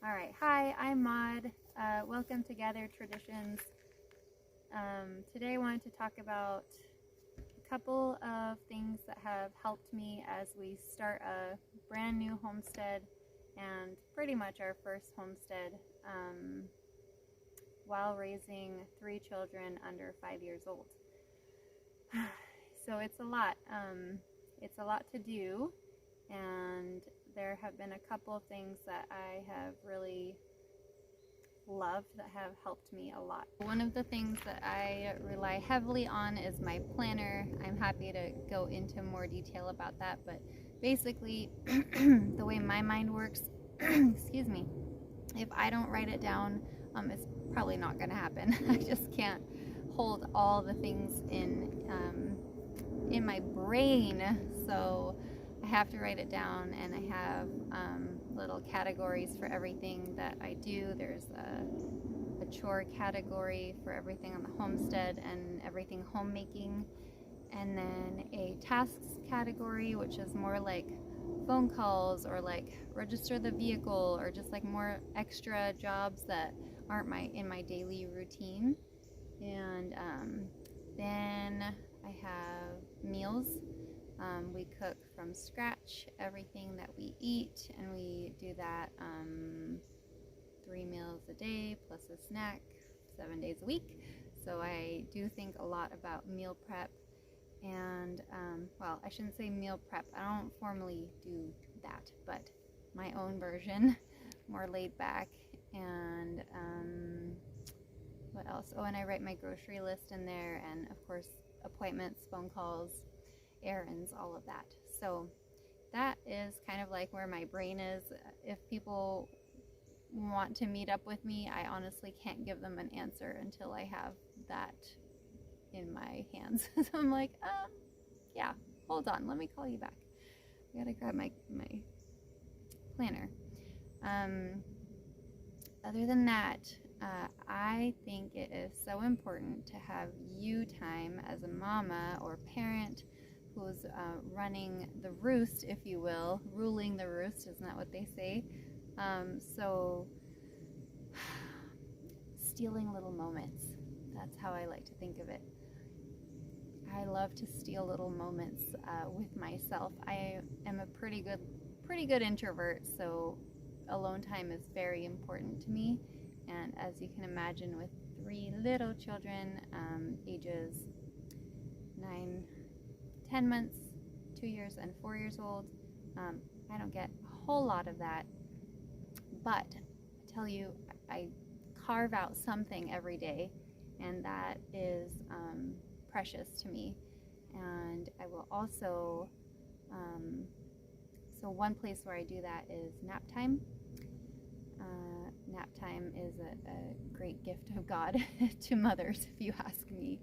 Alright, hi, I'm Maud. Welcome to Gather Traditions. Today I wanted to talk about a couple of things that have helped me as we start a brand new homestead and pretty much our first homestead while raising 3 children under 5 years old. So it's a lot. It's a lot to do, and there have been a couple of things that I have really loved that have helped me a lot. One of the things that I rely heavily on is my planner. I'm happy to go into more detail about that, but basically the way my mind works, excuse me, if I don't write it down, it's probably not going to happen. I just can't hold all the things in my brain, so I have to write it down, and I have little categories for everything that I do. There's a chore category for everything on the homestead and everything homemaking, and then a tasks category, which is more like phone calls or like register the vehicle or just like more extra jobs that aren't in my daily routine. And then I have meals. We cook from scratch everything that we eat, and we do that 3 meals a day plus a snack 7 days a week. So I do think a lot about meal prep, and well, I shouldn't say meal prep, I don't formally do that, but my own version, more laid back. And what else? Oh, and I write my grocery list in there, and of course appointments, phone calls, errands, all of that. So that is kind of like where my brain is. If people want to meet up with me, I honestly can't give them an answer until I have that in my hands. So I'm like, yeah, hold on, let me call you back. I gotta grab my planner. Other than that, I think it is so important to have you time as a mama or parent who's running the roost, if you will, ruling the roost, isn't that what they say? So stealing little moments, that's how I like to think of it. I love to steal little moments with myself. I am a pretty good introvert, so alone time is very important to me. And as you can imagine, with 3 little children, ages 9, 10 months, 2 years, and 4 years old, I don't get a whole lot of that. But I tell you, I carve out something every day, and that is precious to me. And I will also, so one place where I do that is nap time. Nap time is a great gift of God to mothers, if you ask me.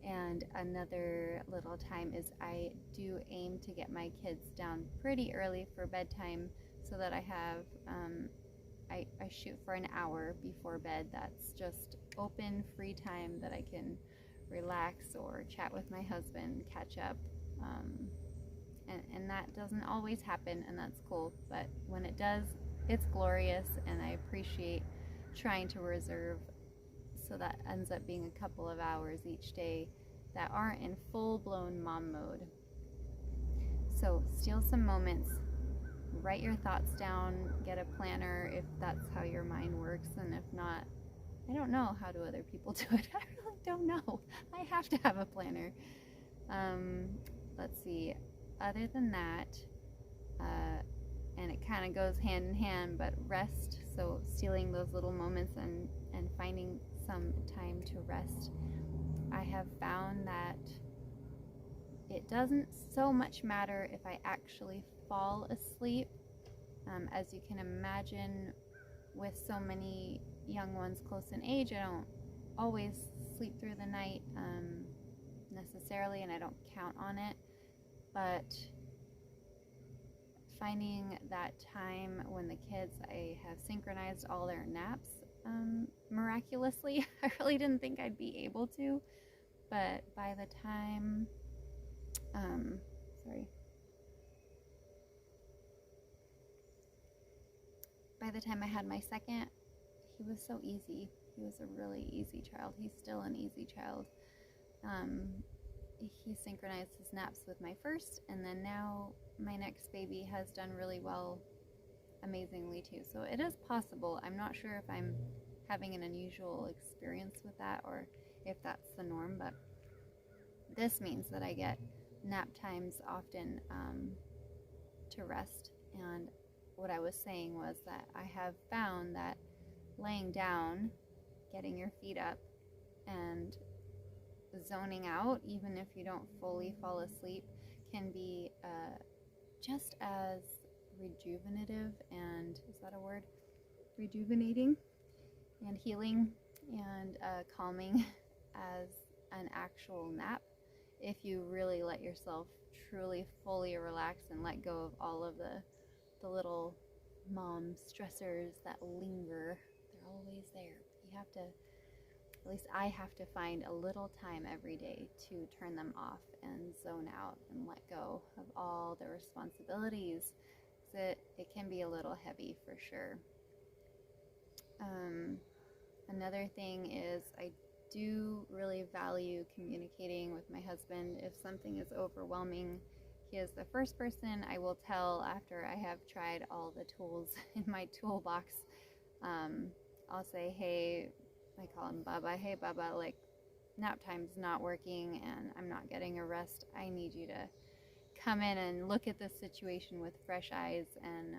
And another little time is I do aim to get my kids down pretty early for bedtime, so that I have, I shoot for an hour before bed. That's just open, free time that I can relax or chat with my husband, catch up. And that doesn't always happen, and that's cool. But when it does, it's glorious, and I appreciate trying to reserve, so that ends up being a couple of hours each day that aren't in full-blown mom mode. So steal some moments, write your thoughts down, get a planner if that's how your mind works, and if not, I don't know how do other people do it. I really don't know. I have to have a planner. Let's see, other than that, and it kind of goes hand in hand, but rest, so stealing those little moments and finding some time to rest. I have found that it doesn't so much matter if I actually fall asleep. As you can imagine, with so many young ones close in age, I don't always sleep through the night necessarily, and I don't count on it, but finding that time when the kids, I have synchronized all their naps miraculously. I really didn't think I'd be able to, but by the time the time I had my second, he was so easy. He was a really easy child. He's still an easy child. He synchronized his naps with my first, and then now my next baby has done really well, amazingly too. So it is possible. I'm not sure if I'm having an unusual experience with that or if that's the norm, but this means that I get nap times often to rest. And what I was saying was that I have found that laying down, getting your feet up, and zoning out, even if you don't fully fall asleep, can be just as rejuvenative and, is that a word? Rejuvenating and healing and calming as an actual nap, if you really let yourself truly fully relax and let go of all of the little mom stressors that linger. They're always there. You have to, at least I have to find a little time every day to turn them off and zone out and let go of all the responsibilities. It can be a little heavy for sure. Another thing is I do really value communicating with my husband. If something is overwhelming, he is the first person I will tell after I have tried all the tools in my toolbox. I'll say, hey, I call him Baba, hey Baba, like nap time's not working and I'm not getting a rest. I need you to come in and look at this situation with fresh eyes. And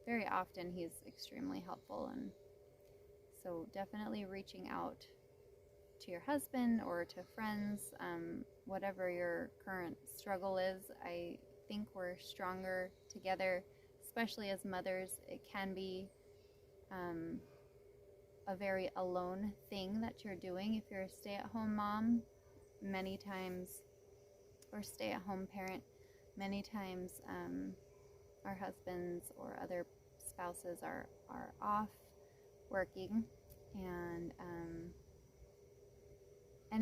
very often he's extremely helpful. And so definitely reaching out to your husband or to friends, whatever your current struggle is. I think we're stronger together, especially as mothers. It can be a very alone thing that you're doing if you're a stay-at-home mom many times, or stay-at-home parent. Many times our husbands or other spouses are off working, and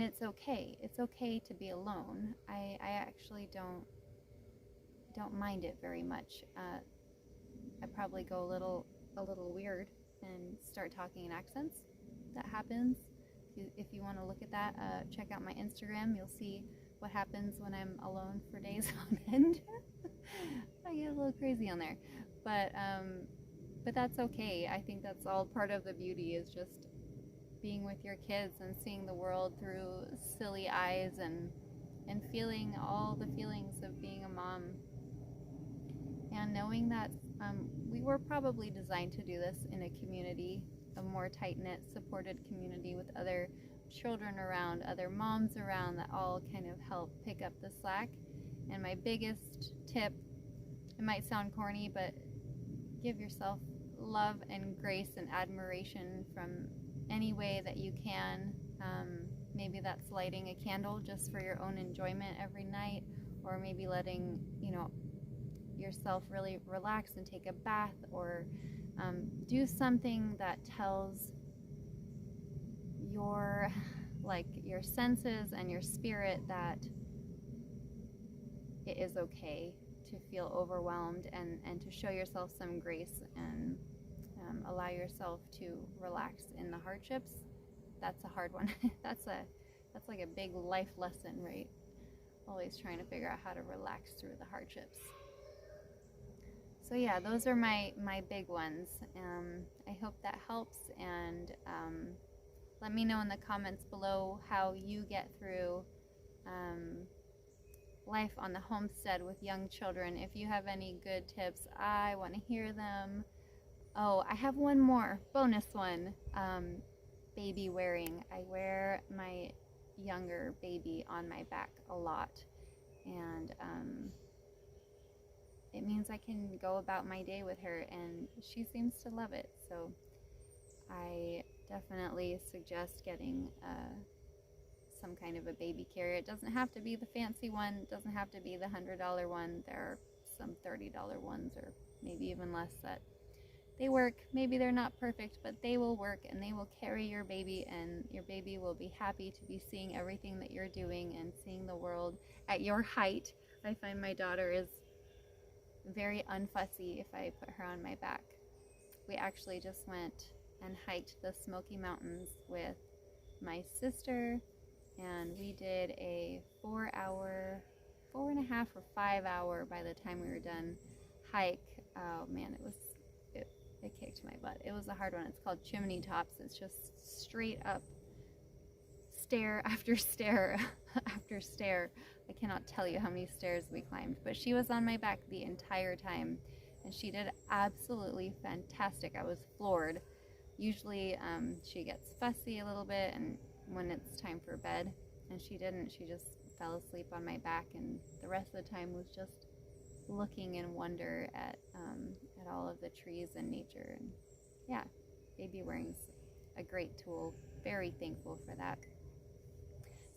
it's okay. It's okay to be alone. I actually don't mind it very much. I probably go a little weird and start talking in accents. That happens. If you want to look at that, check out my Instagram. You'll see what happens when I'm alone for days on end. I get a little crazy on there, but that's okay. I think that's all part of the beauty, is just being with your kids and seeing the world through silly eyes and feeling all the feelings of being a mom, and knowing that we were probably designed to do this in a community, a more tight-knit, supported community with other children around, other moms around, that all kind of help pick up the slack. And my biggest tip, it might sound corny, but give yourself love and grace and admiration from any way that you can. Maybe that's lighting a candle just for your own enjoyment every night, or maybe letting yourself really relax and take a bath, or do something that tells your senses and your spirit that it is okay to feel overwhelmed, and to show yourself some grace, and allow yourself to relax in the hardships. That's a hard one. That's like a big life lesson, right? Always trying to figure out how to relax through the hardships. So yeah, those are my big ones. I hope that helps, and let me know in the comments below how you get through life on the homestead with young children. If you have any good tips, I want to hear them. Oh, I have one more bonus one. Baby wearing. I wear my younger baby on my back a lot, and it means I can go about my day with her, and she seems to love it. So I definitely suggest getting some kind of a baby carrier. It doesn't have to be the fancy one. It doesn't have to be the $100 one. There are some $30 ones, or maybe even less, that they work. Maybe they're not perfect, but they will work, and they will carry your baby, and your baby will be happy to be seeing everything that you're doing and seeing the world at your height. I find my daughter is very unfussy if I put her on my back, We actually just went and hiked the Smoky Mountains with my sister, and we did a 4-hour, 4.5 or 5 hour by the time we were done hike. Oh man, it kicked my butt. It was a hard one. It's called Chimney Tops. It's just straight up stair after stair after stair. I cannot tell you how many stairs we climbed, but she was on my back the entire time, and she did absolutely fantastic. I was floored. Usually she gets fussy a little bit and when it's time for bed, and she didn't. She just fell asleep on my back, and the rest of the time was just looking in wonder at all of the trees and nature. And yeah, baby wearing's a great tool. Very thankful for that.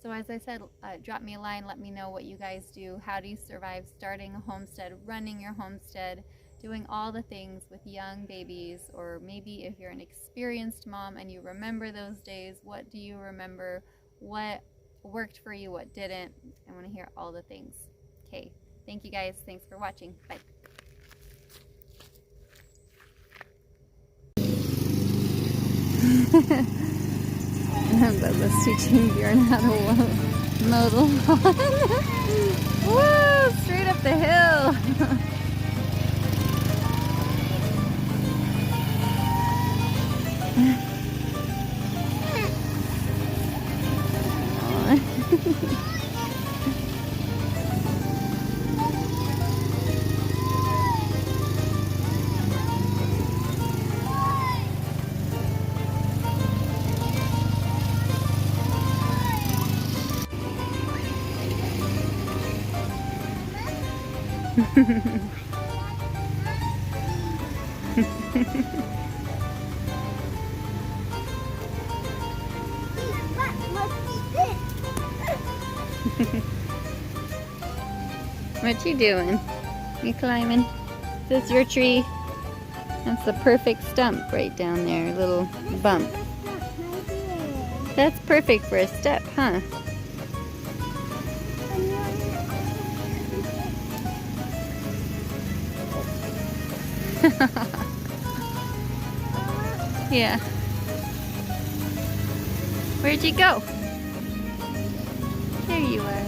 So as I said, drop me a line, let me know what you guys do. How do you survive starting a homestead, running your homestead, doing all the things with young babies? Or maybe if you're an experienced mom and you remember those days, what do you remember? What worked for you, what didn't? I want to hear all the things. Okay, thank you guys. Thanks for watching. Bye. Bubba's teaching Bjorn how to mow the lawn. Woo! Straight up the hill. What you doing? You climbing? Is this your tree? That's the perfect stump right down there, little bump. That's perfect for a step, huh? Yeah. Where'd you go? There you are.